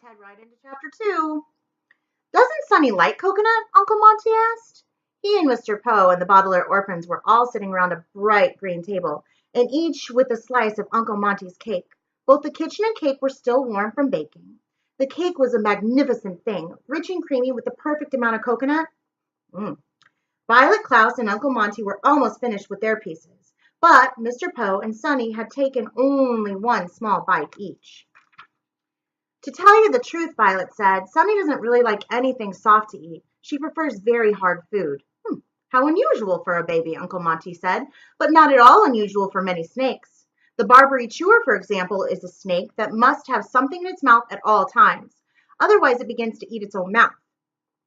head right into chapter 2. Doesn't Sonny like coconut? Uncle Monty asked. He and Mr. Poe and the Bottler orphans were all sitting around a bright green table, and each with a slice of Uncle Monty's cake. Both the kitchen and cake were still warm from baking. The cake was a magnificent thing, rich and creamy with the perfect amount of coconut. Mm. Violet, Klaus, and Uncle Monty were almost finished with their pieces, but Mr. Poe and Sonny had taken only one small bite each. To tell you the truth, Violet said, Sonny doesn't really like anything soft to eat. She prefers very hard food. How unusual for a baby, Uncle Monty said, but not at all unusual for many snakes. The Barbary chewer, for example, is a snake that must have something in its mouth at all times. Otherwise, it begins to eat its own mouth.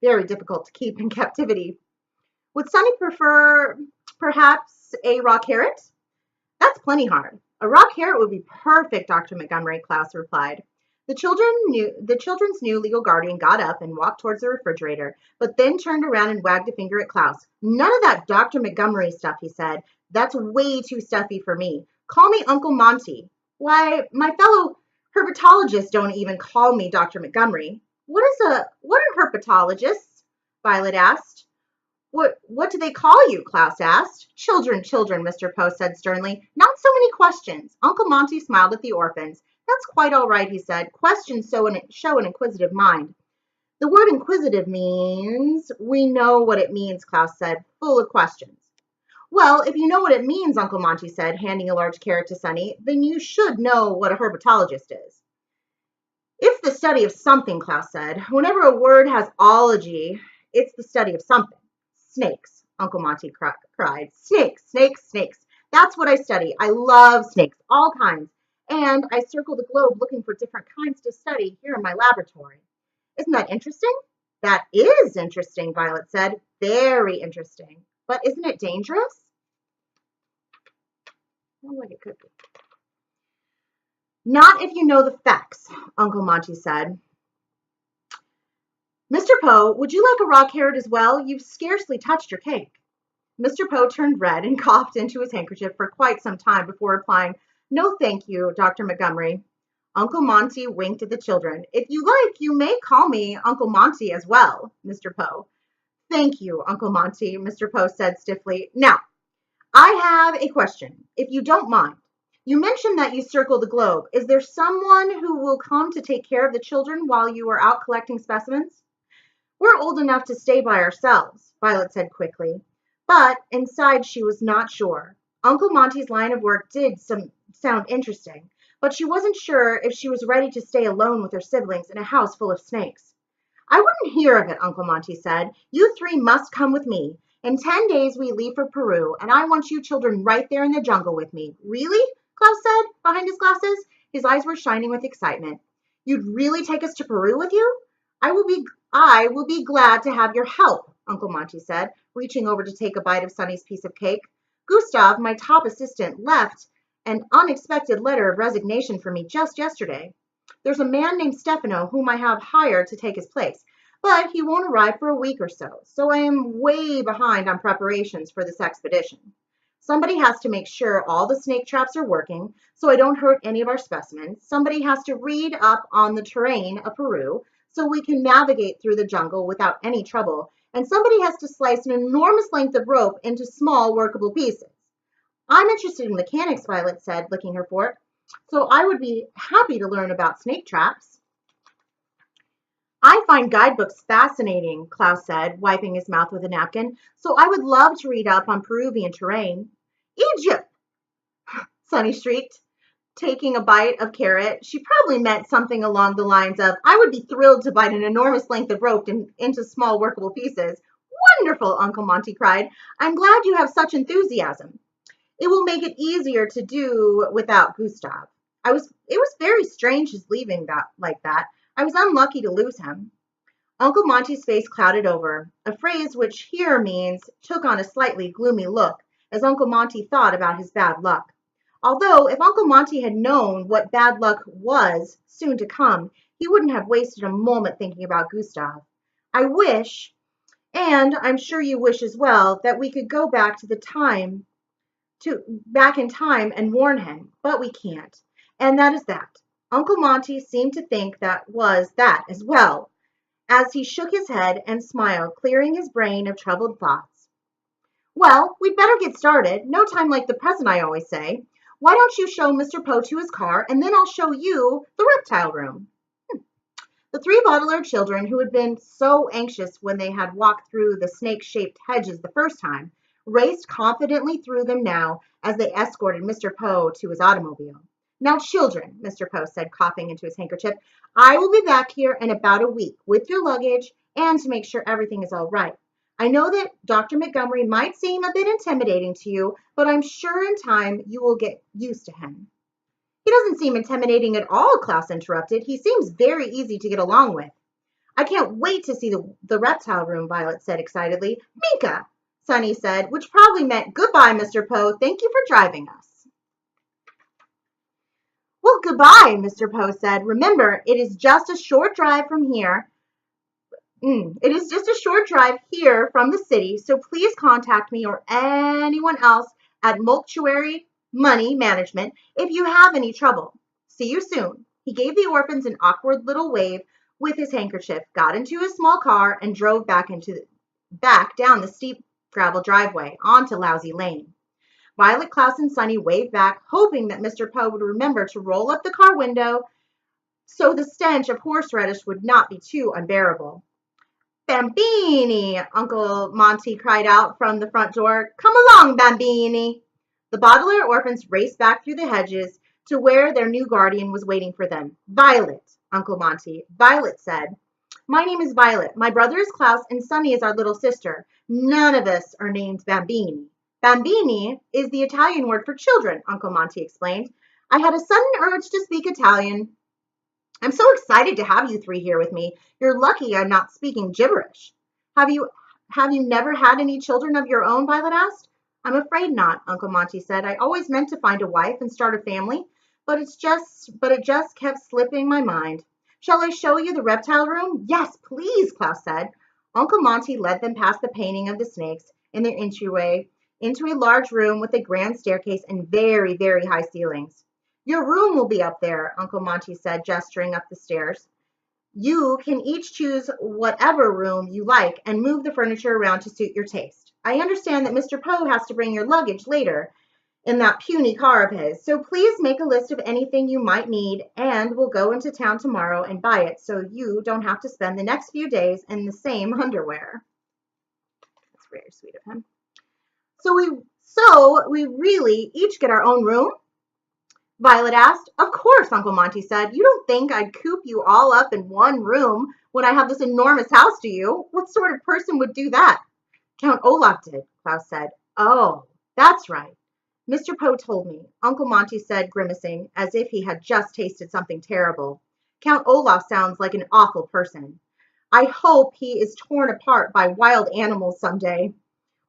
Very difficult to keep in captivity. Would Sonny prefer, perhaps, a raw carrot? That's plenty hard. A raw carrot would be perfect, Dr. Montgomery, Klaus replied. The children's new legal guardian got up and walked towards the refrigerator, but then turned around and wagged a finger at Klaus. None of that Dr. Montgomery stuff, he said. That's way too stuffy for me. Call me Uncle Monty. Why, my fellow herpetologists don't even call me Dr. Montgomery. What are herpetologists? Violet asked. What do they call you? Klaus asked. Children, Mr. Poe said sternly. Not so many questions. Uncle Monty smiled at the orphans. That's quite all right, he said. Questions show an inquisitive mind. The word inquisitive means, we know what it means, Klaus said, full of questions. Well, if you know what it means, Uncle Monty said, handing a large carrot to Sonny, then you should know what a herpetologist is. It's the study of something, Klaus said. Whenever a word has ology, it's the study of something. Snakes, Uncle Monty cried. Snakes. That's what I study. I love snakes, all kinds. And I circle the globe looking for different kinds to study here in my laboratory. Isn't that interesting? That is interesting, Violet said. Very interesting. But isn't it dangerous? Well, like it could be. Not if you know the facts, Uncle Monty said. Mr. Poe, would you like a raw carrot as well? You've scarcely touched your cake. Mr. Poe turned red and coughed into his handkerchief for quite some time before replying, No, thank you, Dr. Montgomery. Uncle Monty winked at the children. If you like, you may call me Uncle Monty as well, Mr. Poe. Thank you, Uncle Monty, Mr. Poe said stiffly. Now, I have a question, if you don't mind. You mentioned that you circle the globe. Is there someone who will come to take care of the children while you are out collecting specimens? We're old enough to stay by ourselves, Violet said quickly. But inside she was not sure. Uncle Monty's line of work did sound interesting, but she wasn't sure if she was ready to stay alone with her siblings in a house full of snakes. I wouldn't hear of it, Uncle Monty said. You three must come with me. In 10 days we leave for Peru, and I want you children right there in the jungle with me. Really? Klaus said, behind his glasses. His eyes were shining with excitement. You'd really take us to Peru with you? I will be glad to have your help, Uncle Monty said, reaching over to take a bite of Sonny's piece of cake. Gustav, my top assistant, left an unexpected letter of resignation for me just yesterday. There's a man named Stefano whom I have hired to take his place, but he won't arrive for a week or so I am way behind on preparations for this expedition. Somebody has to make sure all the snake traps are working so I don't hurt any of our specimens. Somebody has to read up on the terrain of Peru so we can navigate through the jungle without any trouble, and somebody has to slice an enormous length of rope into small workable pieces. I'm interested in mechanics, Violet said, licking her fork, so I would be happy to learn about snake traps. I find guidebooks fascinating, Klaus said, wiping his mouth with a napkin, so I would love to read up on Peruvian terrain. Egypt, Sonny shrieked, taking a bite of carrot. She probably meant something along the lines of, I would be thrilled to bite an enormous length of rope into small workable pieces. Wonderful, Uncle Monty cried. I'm glad you have such enthusiasm. It will make it easier to do without Gustav. It was very strange his leaving like that. I was unlucky to lose him. Uncle Monty's face clouded over, a phrase which here means took on a slightly gloomy look as Uncle Monty thought about his bad luck. Although if Uncle Monty had known what bad luck was soon to come, he wouldn't have wasted a moment thinking about Gustav. I wish, and I'm sure you wish as well, that we could go back in time and warn him, but we can't. And that is that. Uncle Monty seemed to think that was that as well, as he shook his head and smiled, clearing his brain of troubled thoughts. Well, we'd better get started. No time like the present, I always say. Why don't you show Mr. Poe to his car, and then I'll show you the reptile room. The three Baudelaire children, who had been so anxious when they had walked through the snake-shaped hedges the first time, raced confidently through them now as they escorted Mr. Poe to his automobile. Now, children, Mr. Poe said, coughing into his handkerchief, I will be back here in about a week with your luggage and to make sure everything is all right. I know that Dr. Montgomery might seem a bit intimidating to you, but I'm sure in time you will get used to him. He doesn't seem intimidating at all, Klaus interrupted. He seems very easy to get along with. I can't wait to see the reptile room, Violet said excitedly. Minka, Sonny said, which probably meant goodbye, Mr. Poe. Thank you for driving us. Well, goodbye, Mr. Poe said. Remember, it is just a short drive from here. It is just a short drive here from the city, so please contact me or anyone else at Mortuary Money Management if you have any trouble. See you soon. He gave the orphans an awkward little wave with his handkerchief, got into his small car, and drove back down the steep gravel driveway onto Lousy Lane. Violet, Klaus, and Sonny waved back, hoping that Mr. Poe would remember to roll up the car window so the stench of horseradish would not be too unbearable. Bambini, Uncle Monty cried out from the front door. Come along, Bambini. The Baudelaire orphans raced back through the hedges to where their new guardian was waiting for them. Violet, Uncle Monty. Violet said, My name is Violet. My brother is Klaus, and Sonny is our little sister. None of us are named Bambini. Bambini is the Italian word for children, Uncle Monty explained. I had a sudden urge to speak Italian. I'm so excited to have you three here with me. You're lucky I'm not speaking gibberish. Have you never had any children of your own? Violet asked. I'm afraid not, Uncle Monty said. I always meant to find a wife and start a family, but it just kept slipping my mind. Shall I show you the reptile room? Yes, please, Klaus said. Uncle Monty led them past the painting of the snakes in their entryway into a large room with a grand staircase and very, very high ceilings. Your room will be up there, Uncle Monty said, gesturing up the stairs. You can each choose whatever room you like and move the furniture around to suit your taste. I understand that Mr. Poe has to bring your luggage later in that puny car of his, so please make a list of anything you might need, and we'll go into town tomorrow and buy it so you don't have to spend the next few days in the same underwear. That's very sweet of him. So we really each get our own room? Violet asked. Of course, Uncle Monty said. You don't think I'd coop you all up in one room when I have this enormous house, do you? What sort of person would do that? Count Olaf did, Klaus said. Oh, that's right. Mr. Poe told me, Uncle Monty said, grimacing, as if he had just tasted something terrible. Count Olaf sounds like an awful person. I hope he is torn apart by wild animals someday.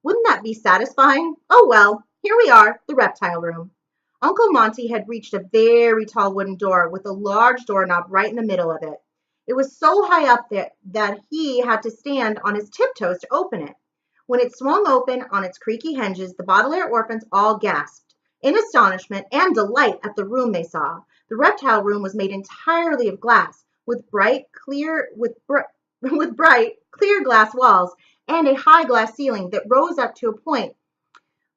Wouldn't that be satisfying? Oh well, here we are, the reptile room. Uncle Monty had reached a very tall wooden door with a large doorknob right in the middle of it. It was so high up there that he had to stand on his tiptoes to open it. When it swung open on its creaky hinges, the Baudelaire orphans all gasped in astonishment and delight at the room they saw. The reptile room was made entirely of glass, with bright, clear glass walls and a high glass ceiling that rose up to a point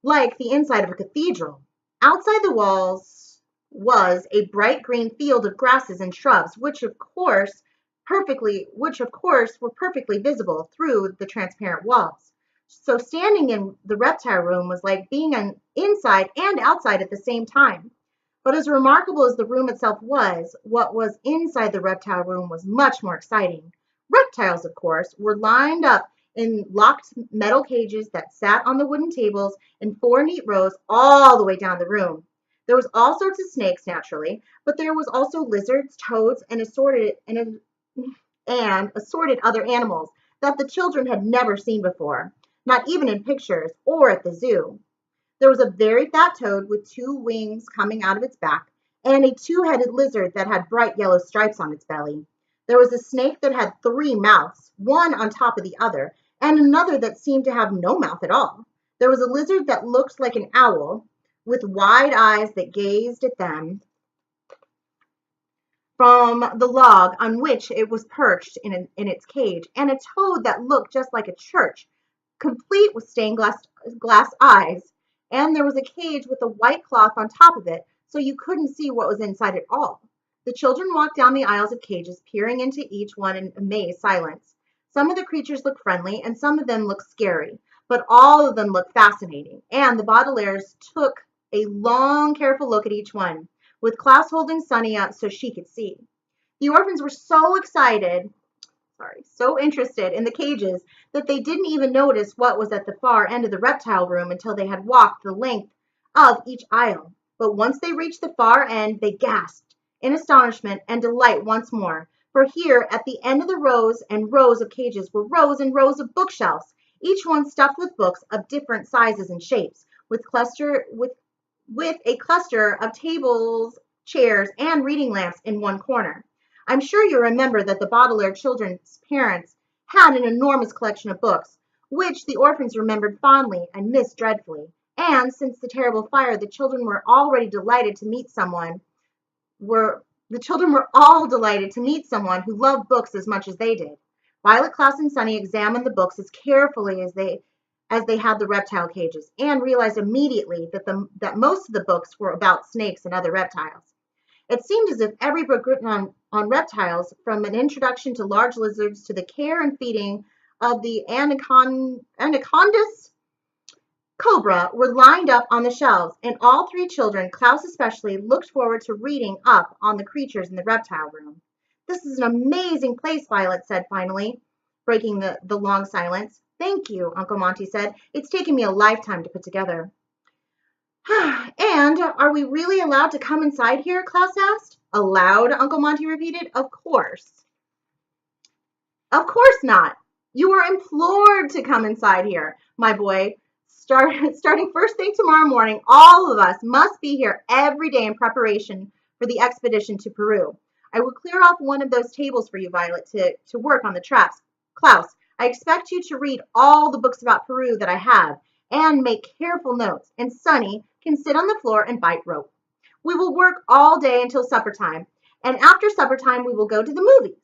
like the inside of a cathedral. Outside the walls was a bright green field of grasses and shrubs, which of course were perfectly visible through the transparent walls. So standing in the reptile room was like being inside and outside at the same time. But as remarkable as the room itself was, what was inside the reptile room was much more exciting. Reptiles, of course, were lined up in locked metal cages that sat on the wooden tables in 4 neat rows all the way down the room. There was all sorts of snakes, naturally, but there was also lizards, toads, and assorted other animals that the children had never seen before, not even in pictures or at the zoo. There was a very fat toad with 2 wings coming out of its back, and a 2-headed lizard that had bright yellow stripes on its belly. There was a snake that had 3 mouths, one on top of the other, and another that seemed to have no mouth at all. There was a lizard that looked like an owl, with wide eyes that gazed at them from the log on which it was perched in its cage, and a toad that looked just like a church, complete with stained glass eyes. And there was a cage with a white cloth on top of it, so you couldn't see what was inside at all. The children walked down the aisles of cages, peering into each one in amazed silence. Some of the creatures looked friendly, and some of them looked scary, but all of them looked fascinating, and the Baudelaires took a long, careful look at each one, with Klaus holding Sunny up so she could see. The orphans were so interested in the cages that they didn't even notice what was at the far end of the reptile room until they had walked the length of each aisle. But once they reached the far end, they gasped in astonishment and delight once more. For here, at the end of the rows and rows of cages, were rows and rows of bookshelves, each one stuffed with books of different sizes and shapes, with a cluster of tables, chairs, and reading lamps in one corner. I'm sure you remember that the Baudelaire children's parents had an enormous collection of books, which the orphans remembered fondly and missed dreadfully. And since the terrible fire, the children were all delighted to meet someone who loved books as much as they did. Violet, Klaus, and Sunny examined the books as carefully as they had the reptile cages, and realized immediately that most of the books were about snakes and other reptiles. It seemed as if every book written on reptiles, from an introduction to large lizards to the care and feeding of the anacondas cobra, were lined up on the shelves, and all three children, Klaus especially, looked forward to reading up on the creatures in the reptile room. This is an amazing place, Violet said finally, breaking the long silence. Thank you, Uncle Monty said. It's taken me a lifetime to put together. And are we really allowed to come inside here? Klaus asked. Allowed? Uncle Monty repeated. Of course. Of course not. You are implored to come inside here, my boy. Starting first thing tomorrow morning, all of us must be here every day in preparation for the expedition to Peru. I will clear off one of those tables for you, Violet, to work on the traps. Klaus, I expect you to read all the books about Peru that I have and make careful notes. And Sunny can sit on the floor and bite rope. We will work all day until supper time, and after supper time we will go to the movies.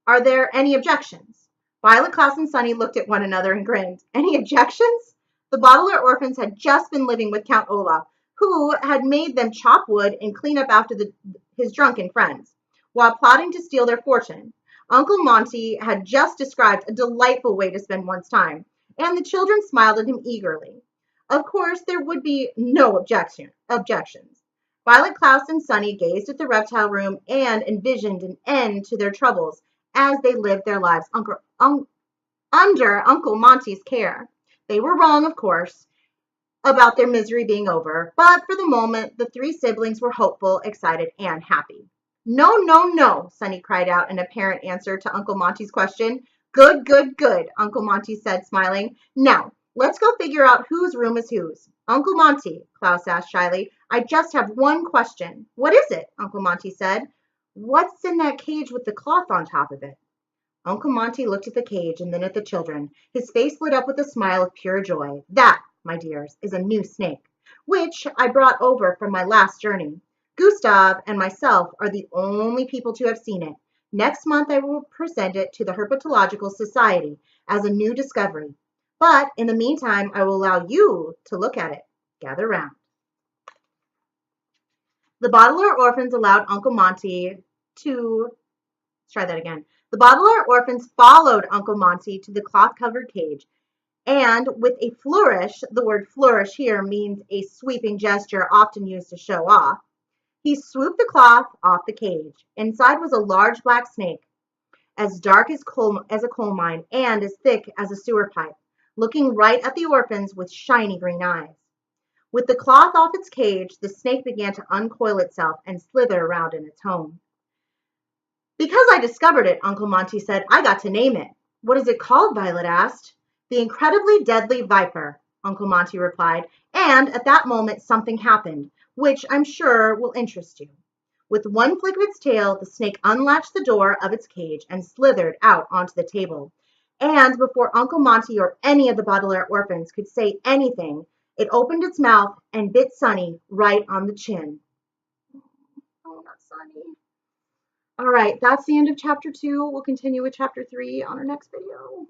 Are there any objections? Violet, Klaus, and Sunny looked at one another and grinned. Any objections? The Baudelaire orphans had just been living with Count Olaf, who had made them chop wood and clean up after his drunken friends, while plotting to steal their fortune. Uncle Monty had just described a delightful way to spend one's time, and the children smiled at him eagerly. Of course, there would be no objections. Violet, Klaus, and Sunny gazed at the reptile room and envisioned an end to their troubles as they lived their lives under Uncle Monty's care. They were wrong, of course, about their misery being over, but for the moment, the three siblings were hopeful, excited, and happy. No, no, no, Sunny cried out in apparent answer to Uncle Monty's question. Good, good, good, Uncle Monty said, smiling. Now, let's go figure out whose room is whose. Uncle Monty, Klaus asked shyly, I just have one question. What is it? Uncle Monty said. What's in that cage with the cloth on top of it? Uncle Monty looked at the cage and then at the children. His face lit up with a smile of pure joy. That, my dears, is a new snake, which I brought over from my last journey. Gustav and myself are the only people to have seen it. Next month I will present it to the Herpetological Society as a new discovery. But in the meantime, I will allow you to look at it. Gather round. The Baudelaire orphans allowed Uncle Monty to... Let's try that again. The Baudelaire orphans followed Uncle Monty to the cloth-covered cage, and with a flourish, the word flourish here means a sweeping gesture often used to show off, he swooped the cloth off the cage. Inside was a large black snake, as dark as a coal mine and as thick as a sewer pipe, looking right at the orphans with shiny green eyes. With the cloth off its cage, the snake began to uncoil itself and slither around in its home. Because I discovered it, Uncle Monty said, I got to name it. What is it called? Violet asked. The incredibly deadly viper, Uncle Monty replied, and at that moment something happened, which I'm sure will interest you. With one flick of its tail, the snake unlatched the door of its cage and slithered out onto the table. And before Uncle Monty or any of the Baudelaire orphans could say anything, it opened its mouth and bit Sunny right on the chin. Oh, not Sunny. All right, that's the end of chapter 2. We'll continue with chapter 3 on our next video.